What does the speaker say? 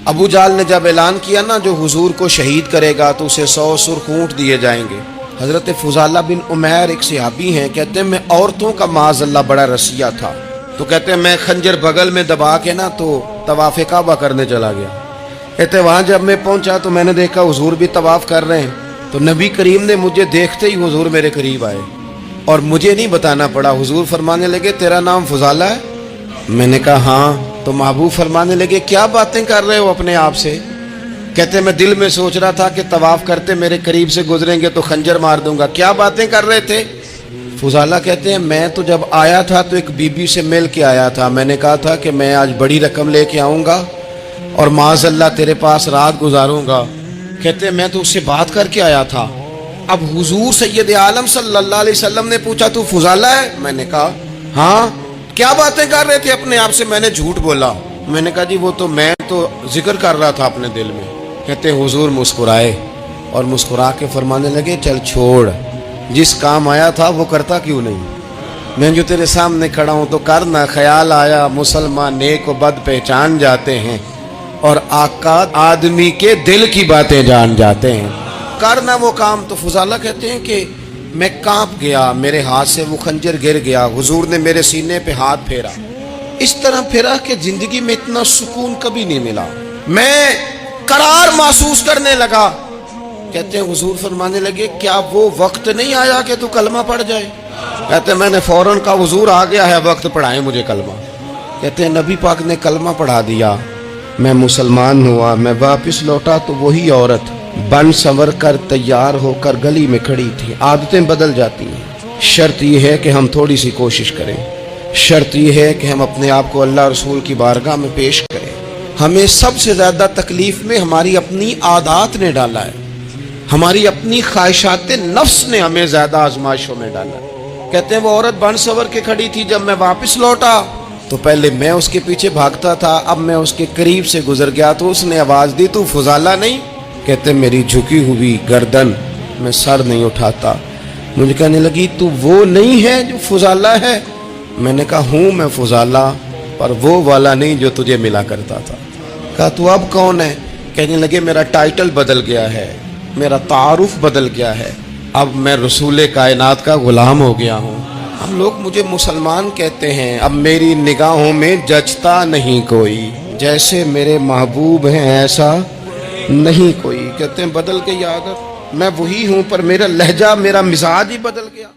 ابو جال نے جب اعلان کیا نا جو حضور کو شہید کرے گا تو اسے 100 سرخ اونٹ دیے جائیں گے۔ حضرت فضالہ بن عمیر ایک صحابی ہیں، کہتے ہیں میں عورتوں کا معاذ اللہ بڑا رسیہ تھا، تو کہتے ہیں میں خنجر بغل میں دبا کے نا تو طواف کعبہ کرنے چلا گیا۔ کہتے ہیں وہاں جب میں پہنچا تو میں نے دیکھا حضور بھی طواف کر رہے ہیں، تو نبی کریم نے مجھے دیکھتے ہی حضور میرے قریب آئے اور مجھے نہیں بتانا پڑا، حضور فرمانے لگے تیرا نام فضالہ ہے؟ میں نے کہا ہاں۔ تو محبوب فرمانے لگے کیا باتیں کر رہے ہو اپنے آپ سے؟ کہتے ہیں میں دل میں سوچ رہا تھا کہ طواف کرتے میرے قریب سے گزریں گے تو خنجر مار دوں گا، کیا باتیں کر رہے تھے؟ فضالہ کہتے ہیں میں تو جب آیا تھا تو ایک بی بی سے مل کے آیا تھا، میں نے کہا تھا کہ میں آج بڑی رقم لے کے آؤں گا اور معاذ اللہ تیرے پاس رات گزاروں گا۔ کہتے ہیں میں تو اس سے بات کر کے آیا تھا۔ اب حضور سید عالم صلی اللہ علیہ وسلم نے پوچھا تو فضالہ ہے؟ میں نے کہا ہاں۔ کیا باتیں کر رہے تھے اپنے آپ سے؟ میں نے جھوٹ بولا۔ میں نے کہا جی وہ تو میں تو ذکر کر رہا تھا اپنے دل میں۔ کہتے ہیں حضور مسکرائے اور مسکرا کے فرمانے لگے چل چھوڑ، جس کام آیا تھا وہ کرتا کیوں نہیں؟ میں جو تیرے سامنے کھڑا ہوں تو کرنا، خیال آیا مسلمان نیک و بد پہچان جاتے ہیں اور آقا آدمی کے دل کی باتیں جان جاتے ہیں، کرنا وہ کام۔ تو فضالہ کہتے ہیں کہ میں کانپ گیا، میرے ہاتھ سے وہ خنجر گر گیا، حضور نے میرے سینے پہ ہاتھ پھیرا، اس طرح پھیرا کہ زندگی میں اتنا سکون کبھی نہیں ملا، میں قرار محسوس کرنے لگا۔ کہتے ہیں حضور فرمانے لگے کیا وہ وقت نہیں آیا کہ تو کلمہ پڑھ جائے؟ کہتے ہیں میں نے فوراً کہا حضور آ گیا ہے وقت، پڑھائیں مجھے کلمہ۔ کہتے ہیں نبی پاک نے کلمہ پڑھا دیا، میں مسلمان ہوا، میں واپس لوٹا تو وہی عورت بن سنور کر تیار ہو کر گلی میں کھڑی تھی۔ عادتیں بدل جاتی ہیں، شرط یہ ہے کہ ہم تھوڑی سی کوشش کریں، شرط یہ ہے کہ ہم اپنے آپ کو اللہ رسول کی بارگاہ میں پیش کریں۔ ہمیں سب سے زیادہ تکلیف میں ہماری اپنی عادات نے ڈالا ہے، ہماری اپنی خواہشات نفس نے ہمیں زیادہ آزمائشوں میں ڈالا ہے۔ کہتے ہیں وہ عورت بن سنور کے کھڑی تھی، جب میں واپس لوٹا تو پہلے میں اس کے پیچھے بھاگتا تھا، اب میں اس کے قریب سے گزر گیا تو اس نے آواز دی تو فضالہ نہیں؟ کہتے ہیں میری جھکی ہوئی گردن، میں سر نہیں اٹھاتا، مجھے کہنے لگی تو وہ نہیں ہے جو فضالہ ہے؟ میں نے کہا ہوں میں فضالہ، پر وہ والا نہیں جو تجھے ملا کرتا تھا۔ کہا تو اب کون ہے؟ کہنے لگے میرا ٹائٹل بدل گیا ہے، میرا تعارف بدل گیا ہے، اب میں رسول کائنات کا غلام ہو گیا ہوں، ہم لوگ مجھے مسلمان کہتے ہیں، اب میری نگاہوں میں جچتا نہیں کوئی، جیسے میرے محبوب ہیں ایسا نہیں کوئی۔ کہتے ہیں بدل گئی عادت، میں وہی ہوں پر میرا لہجہ میرا مزاج ہی بدل گیا۔